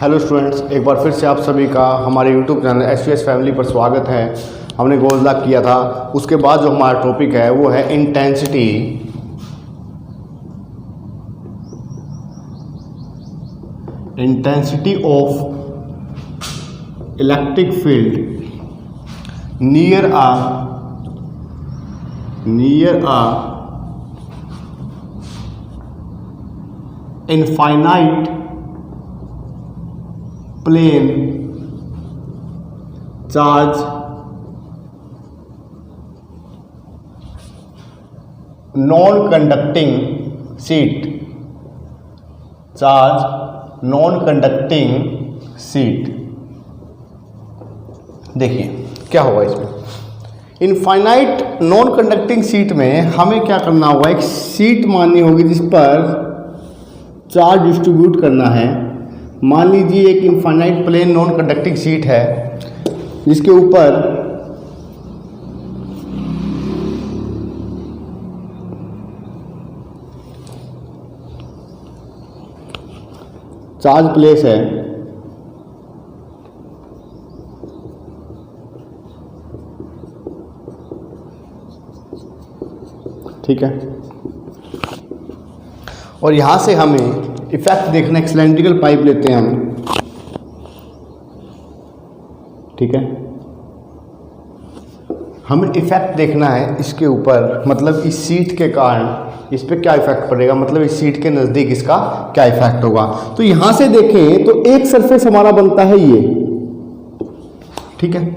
Hello students, एक बार फिर से आप सभी का हमारे यूट्यूब चैनल एसवीएस फैमिली पर स्वागत है। हमने गोल्स लॉक किया था, उसके बाद जो हमारा टॉपिक है वो है intensity of electric field near a infinite plane charge non conducting sheet. देखिए क्या होगा इसमें। इनफाइनाइट नॉन कंडक्टिंग सीट में हमें क्या करना होगा, एक सीट माननी होगी जिस पर चार्ज डिस्ट्रीब्यूट करना है। मान लीजिए एक infinite plane non conducting sheet है जिसके ऊपर चार्ज प्लेस है। ठीक है, और यहां से हमें इफेक्ट देखना, एक सिलेंड्रिकल पाइप लेते हैं हम। ठीक है, हमें इफेक्ट देखना है इसके ऊपर, मतलब इस सीट के कारण इस पे क्या इफेक्ट पड़ेगा, मतलब इस सीट के नज़दीक इसका क्या इफेक्ट होगा। तो यहां से देखें तो एक सरफेस हमारा बनता है ये। ठीक है,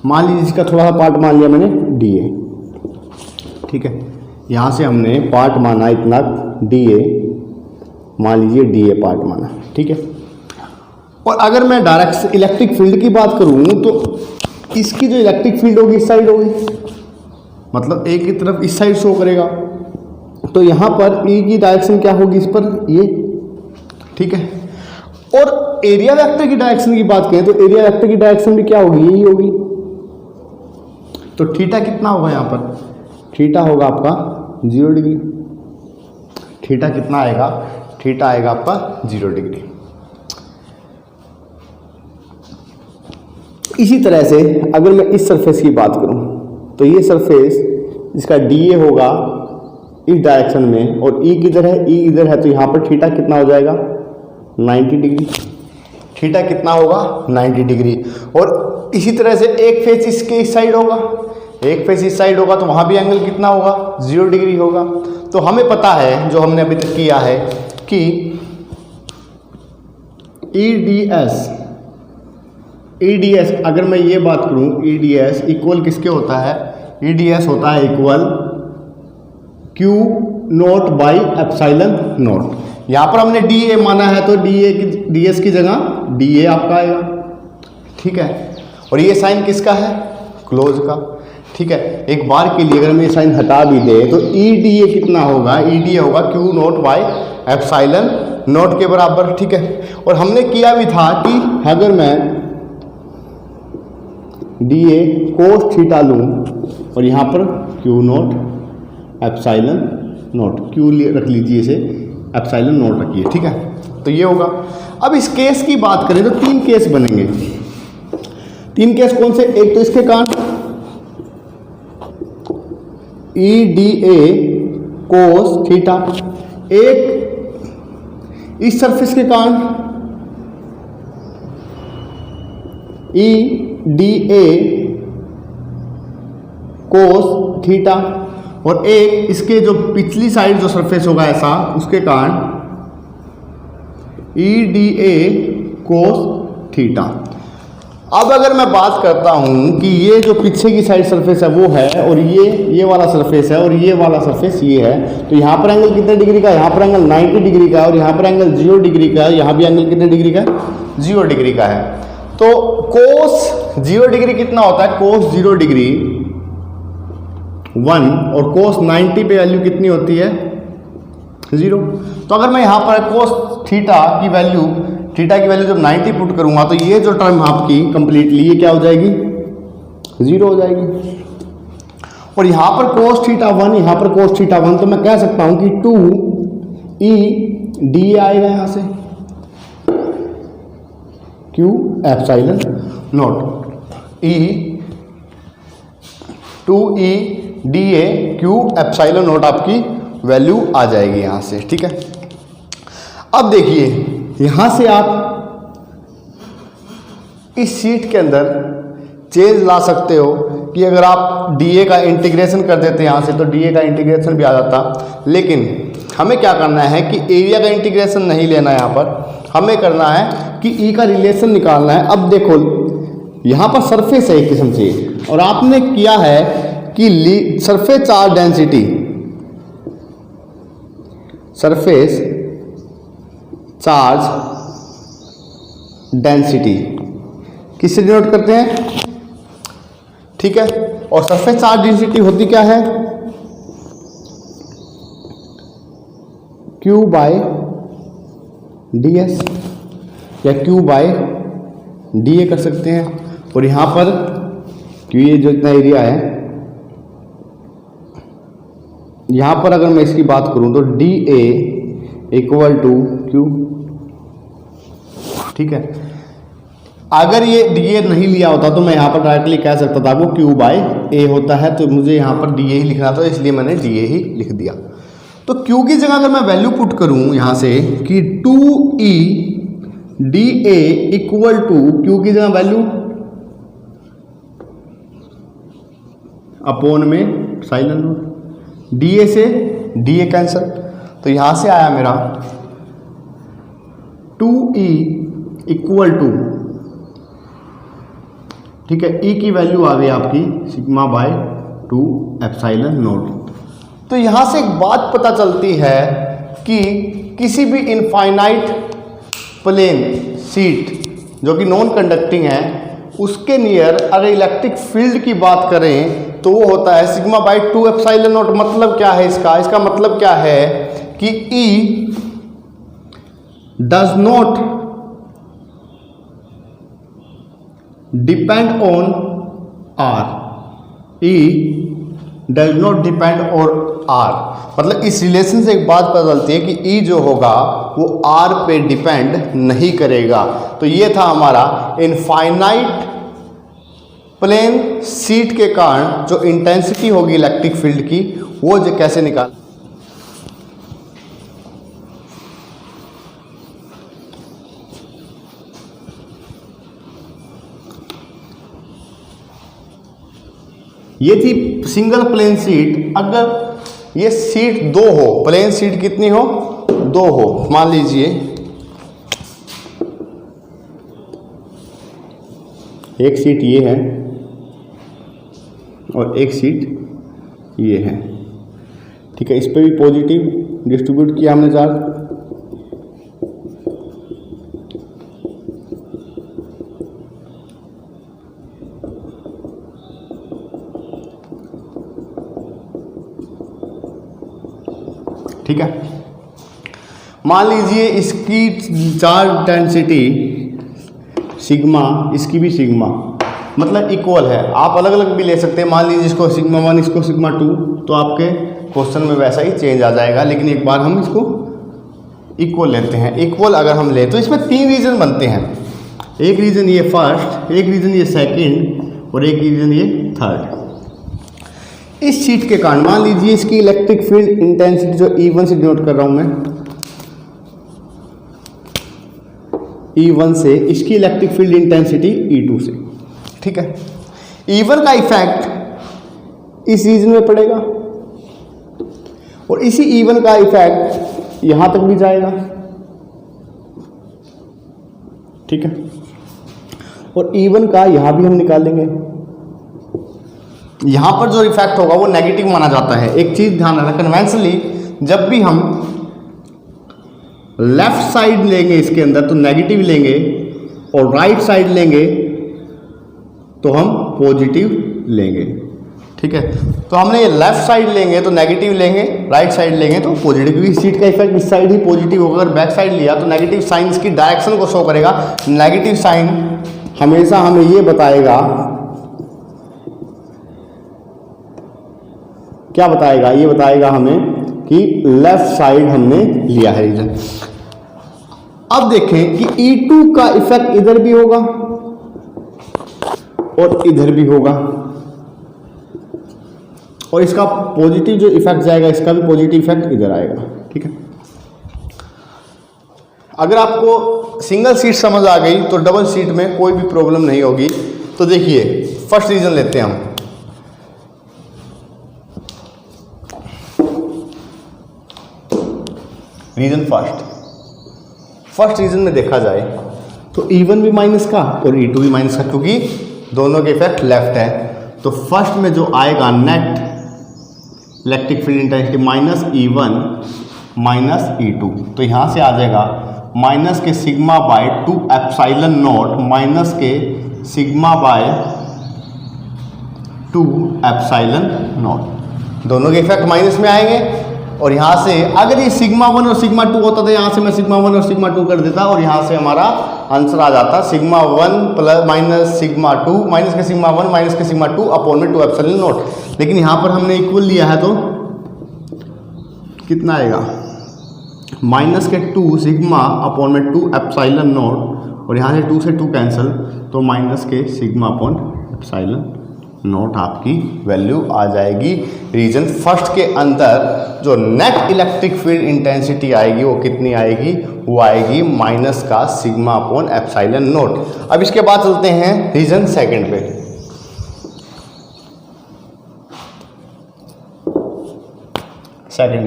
मान लीजिए इसका थोड़ा सा पार्ट मान लिया मैंने DA। ठीक है, यहां से हमने पार्ट माना इतना DA, मान लीजिए DA पार्ट माना। ठीक है, और अगर मैं डायरेक्ट इलेक्ट्रिक फील्ड की बात करूं तो इसकी जो इलेक्ट्रिक फील्ड होगी इस साइड होगी, मतलब एक की तरफ इस साइड शो करेगा। तो यहां पर E की डायरेक्शन क्या होगी, इस पर ये। ठीक है, और एरिया वेक्टर की डायरेक्शन की बात करें तो एरिया वेक्टर की डायरेक्शन भी क्या होगी, यही होगी। तो थीटा कितना होगा यहाँ पर, थीटा होगा आपका 0 डिग्री। थीटा कितना आएगा, थीटा आएगा आपका 0 डिग्री। इसी तरह से अगर मैं इस सरफेस की बात करूं तो ये सरफेस इसका DA होगा इस डायरेक्शन में और E किधर है, E इधर है, तो यहाँ पर थीटा कितना हो जाएगा 90 डिग्री। थीटा कितना होगा 90 डिग्री। और इसी तरह से एक फेस इसके इस साइड होगा, एक फेस इस साइड होगा, तो वहाँ भी एंगल कितना होगा 0 डिग्री होगा। तो हमें पता है, जो हमने अभी तक किया है, कि EDS अगर मैं ये बात करूं, EDS इक्वल किसके होता है, EDS होता है equal Q note by epsilon note. यहाँ पर हमने DA माना है तो DS की जगह DA आपका आएगा। ठीक है, और ये साइन किसका है, क्लोज का। ठीक है, एक बार के लिए अगर हम ये साइन हटा भी दे तो EDA कितना होगा, EDA होगा Q note by epsilon note के बराबर। ठीक है, और हमने किया भी था कि अगर मैं DA कोस थीटा लूँ और यहाँ पर Q note epsilon note, Q रख लीजिए, इसे एप्सिलॉन नोट रखिए। ठीक है, तो ये होगा। अब इस केस की बात करें तो 3 केस बनेंगे। 3 केस कौन से, एक तो इसके कारण EDA कोस थीटा, एक इस सरफेस के कारण EDA कोस थीटा, और एक इसके जो पिछली साइड जो सरफेस होगा ऐसा, उसके कारण EDA कोस थीटा। अब अगर मैं बात करता हूं कि ये जो पीछे की साइड सरफेस है वो है, और ये वाला सरफेस है, और ये वाला सरफेस ये है, तो यहाँ पर एंगल कितने डिग्री का है, यहाँ पर एंगल 90 डिग्री का है, और यहाँ पर एंगल 0 डिग्री का है। यहाँ भी एंगल कितने डिग्री का है, 0 डिग्री का है। तो कोस 0 डिग्री कितना होता है, कोस 0 डिग्री 1, और कोस 90 पे वैल्यू कितनी होती है 0। तो अगर मैं यहाँ पर कोस थीटा की वैल्यू जब 90 पुट करूंगा तो ये जो टर्म आपकी कंप्लीटली ये क्या हो जाएगी, 0 हो जाएगी। और यहाँ पर cos थीटा 1, यहाँ पर cos थीटा 1, तो मैं कह सकता हूँ कि 2 e d आएगा यहाँ से। Q epsilon not E 2E dA Q epsilon naught आपकी वैल्यू आ जाएगी यहाँ से। ठीक है, अब देखिए यहाँ से आप इस शीट के अंदर चेंज ला सकते हो कि अगर आप dA का इंटीग्रेशन कर देते यहाँ से तो dA का इंटीग्रेशन भी आ जाता, लेकिन हमें क्या करना है कि एरिया का इंटीग्रेशन नहीं लेना है, यहाँ पर हमें करना है कि E का रिलेशन निकालना है। अब देखो यहाँ पर सरफेस है एक किस्म से, और आपने किया है कि surface charge density, surface charge density किससे डिनोट करते हैं? ठीक है, और सरफेस चार्ज डेंसिटी होती क्या है? Q बाय ds या Q बाय dA कर सकते हैं। और यहाँ पर Q ये जो इतना एरिया है, यहाँ पर अगर मैं इसकी बात करूँ तो dA इक्वल टू Q। ठीक है, अगर ये dA नहीं लिया होता तो मैं यहाँ पर डायरेक्टली कह सकता था वो Q बाय A होता है, तो मुझे यहाँ पर dA ही लिखना था, इसलिए मैंने dA ही लिख दिया। तो Q की जगह अगर मैं वैल्यू पुट करूँ यहाँ से कि 2E dA equal to Q की जगह वैल्यू अपॉन में साइलन नॉट, dA से dA कैंसल, तो यहाँ से आया मेरा 2E इक्वल टू, ठीक है, E की वैल्यू आ गई आपकी सिग्मा बाय 2 एप्सिलॉन नॉट। तो यहाँ से एक बात पता चलती है कि किसी भी इनफाइनाइट प्लेन शीट जो कि नॉन कंडक्टिंग है उसके नियर अगर इलेक्ट्रिक फील्ड की बात करें तो वो होता है सिग्मा बाय 2 एप्सिलॉन नॉट। मतलब क्या है इसका मतलब क्या है कि E does not depend on R, E does not depend on R। मतलब इस रिलेशन से एक बात पता चलती है कि E जो होगा वो R पे डिपेंड नहीं करेगा। तो ये था हमारा इनफाइनाइट प्लेन शीट के कारण जो इंटेंसिटी होगी इलेक्ट्रिक फील्ड की वो जो कैसे निकाल। ये थी सिंगल प्लेन शीट। अगर ये शीट दो हो, प्लेन शीट कितनी हो? दो हो। मान लीजिए एक शीट ये है और एक शीट ये है। ठीक है, इस पे भी पॉजिटिव डिस्ट्रीब्यूट किया हमने चार्ज। ठीक है, मान लीजिए इसकी चार्ज डेंसिटी सिग्मा, इसकी भी सिग्मा, मतलब इक्वल है। आप अलग अलग भी ले सकते हैं। मान लीजिए इसको सिग्मा 1, इसको सिग्मा 2, तो आपके क्वेश्चन में वैसा ही चेंज आ जाएगा। लेकिन एक बार हम इसको इक्वल लेते हैं। इक्वल अगर हम ले तो इसमें 3 रीजन बनते हैं। एक रीजन ये फर्स्ट, एक रीजन ये सेकंड और एक रीजन ये थर्ड। इस शीट के कारण मान लीजिए इसकी इलेक्ट्रिक फील्ड इंटेंसिटी जो E1 से डिनोट कर रहा हूं मैं, E1 से इसकी इलेक्ट्रिक फील्ड इंटेंसिटी E2 से। ठीक है, E1 का इफेक्ट इस रीजन में पड़ेगा और इसी E1 का इफेक्ट यहां तक भी जाएगा। ठीक है, और E1 का यहां भी हम निकालेंगे। यहां पर जो इफेक्ट होगा वो नेगेटिव माना जाता है। एक चीज ध्यान रखना, कन्वेंशनली जब भी हम लेफ्ट साइड लेंगे इसके अंदर तो नेगेटिव लेंगे और राइट साइड लेंगे तो हम पॉजिटिव लेंगे। ठीक है, तो हमने ये लेफ्ट साइड लेंगे तो नेगेटिव लेंगे, राइट साइड लेंगे तो पॉजिटिव, क्योंकि शीट का इफेक्ट इस साइड ही पॉजिटिव होगा। अगर बैक साइड लिया तो नेगेटिव साइन इसकी डायरेक्शन को शो करेगा। नेगेटिव साइन हमेशा हमें ये बताएगा, क्या बताएगा? ये बताएगा हमें कि लेफ्ट साइड हमने लिया है रीजन। अब देखें कि E2 का इफेक्ट इधर भी होगा और इधर भी होगा, और इसका पॉजिटिव जो इफेक्ट जाएगा इसका भी पॉजिटिव इफेक्ट इधर आएगा। ठीक है, अगर आपको सिंगल सीट समझ आ गई तो डबल सीट में कोई भी प्रॉब्लम नहीं होगी। तो देखिए फर्स्ट रीजन लेते हैं हम। रीजन फर्स्ट रीजन में देखा जाए तो E1 भी माइनस का और E2 भी माइनस का, क्योंकि दोनों के इफेक्ट लेफ्ट है। तो फर्स्ट में जो आएगा net electric field intensity minus E1 minus E2, तो यहाँ से आ जाएगा माइनस के sigma bye 2 epsilon not minus के सिग्मा बाय 2 एप्सिलॉन नॉट, दोनों के इफेक्ट माइनस में आएंगे। और यहाँ से अगर ये सिग्मा 1 और सिग्मा 2 होता तो यहाँ से मैं सिग्मा 1 और सिग्मा 2 कर देता और यहाँ से हमारा आंसर आ जाता sigma 1 plus minus sigma 2 minus के सिग्मा 1 माइनस के सिग्मा 2 अपॉन में 2 एप्सिलॉन नॉट। लेकिन यहाँ पर हमने इक्वल लिया है तो कितना आएगा, माइनस के 2 सिग्मा अपॉन में 2 एप्सिलॉन नॉट, और यहाँ से 2 से 2 कैंसिल, तो माइनस के सिग्मा अपॉन एप्सिलॉन नॉट आपकी वैल्यू आ जाएगी। रीजन फर्स्ट के अंदर जो नेट इलेक्ट्रिक फील्ड इंटेंसिटी आएगी वो कितनी आएगी, वो आएगी माइनस का सिग्मा अपॉन एप्सिलॉन नॉट। अब इसके बाद चलते हैं रीजन सेकंड पे। सेकंड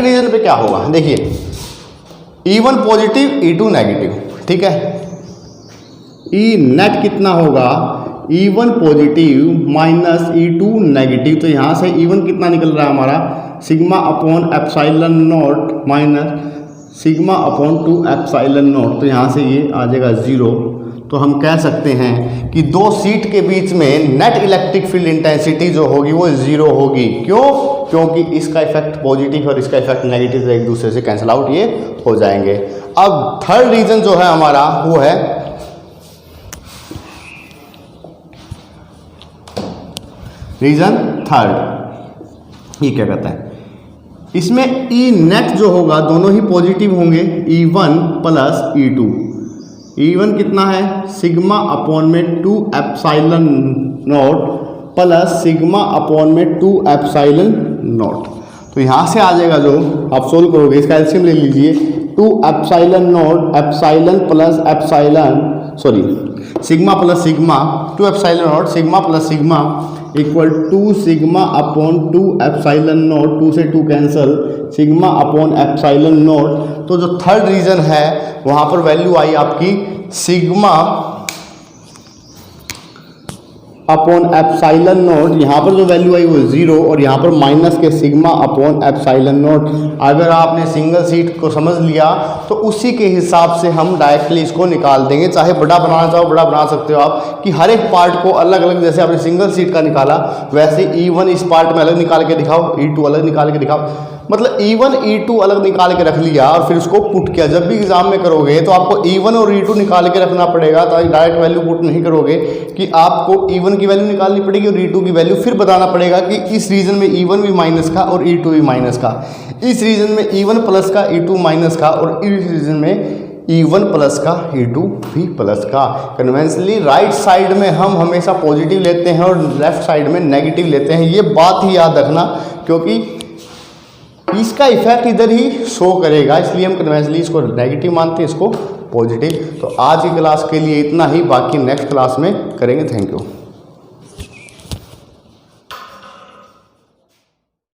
रीजन पे क्या होगा, देखिए E1 पॉजिटिव E2 नेगेटिव। ठीक है, E नेट कितना होगा, E1 positive minus E2 negative, तो यहाँ से E1 कितना निकल रहा है हमारा sigma upon epsilon not minus sigma upon 2 epsilon not, तो यहाँ से ये आ जाएगा 0। तो हम कह सकते हैं कि दो सीट के बीच में नेट इलेक्ट्रिक फील्ड इंटेंसिटी जो होगी वो 0 होगी। क्यों, क्योंकि इसका इफेक्ट पॉजिटिव और इसका इफेक्ट नेगेटिव तो एक दूसरे से कैंसिल आउट ये हो जाएंगे। अब थर्ड रीजन जो है हमारा वो है रीजन थर्ड। ये क्या कहता है, इसमें E नेट जो होगा दोनों ही पॉजिटिव होंगे, E1 प्लस E2। E1 कितना है सिग्मा अपॉन में 2 epsilon not plus sigma upon में 2 एप्सिलॉन नॉट। तो यहाँ से आ जाएगा जो आप सोल्व करोगे इसका एलसीएम ले लीजिए, 2 epsilon not epsilon plus epsilon sigma plus sigma 2 epsilon not sigma plus sigma equal 2 sigma upon 2 epsilon not, 2 से 2 cancel, sigma upon epsilon not. तो जो थर्ड रीजन है वहां पर वैल्यू आई आपकी सिग्मा अपॉन एप्सिलॉन नॉट, यहाँ पर जो वैल्यू आई वो 0 और यहाँ पर माइनस के सिग्मा अपॉन एप्सिलॉन नॉट। अगर आपने सिंगल सीट को समझ लिया तो उसी के हिसाब से हम डायरेक्टली इसको निकाल देंगे। चाहे बड़ा बनाना चाहो बड़ा बना सकते हो आप, कि हर एक पार्ट को अलग अलग, जैसे आपने सिंगल सीट का निकाला वैसे E1 इस पार्ट में अलग निकाल के दिखाओ, E2 अलग निकाल के दिखाओ, मतलब E1 E2 अलग निकाल के रख लिया और फिर उसको पुट किया। जब भी एग्जाम में करोगे तो आपको E1 और E2 निकाल के रखना पड़ेगा, ताकि डायरेक्ट वैल्यू पुट नहीं करोगे कि आपको E1 की वैल्यू निकालनी पड़ेगी और E2 की वैल्यू, फिर बताना पड़ेगा कि इस रीजन में E1 भी माइनस का और E2 भी माइनस का, इस रीजन में E1 प्लस का E2 माइनस का और इस रीजन में E1 प्लस का E2 भी प्लस का। कन्वेंशनली राइट साइड में हम हमेशा पॉजिटिव लेते हैं और लेफ्ट साइड में नेगेटिव लेते हैं। ये बात ही याद रखना, क्योंकि इसका इफेक्ट इधर ही शो करेगा, इसलिए हम कन्वेंशनली इसको नेगेटिव मानते हैं, इसको पॉजिटिव। तो आज की क्लास के लिए इतना ही, बाकी नेक्स्ट क्लास में करेंगे। Thank you.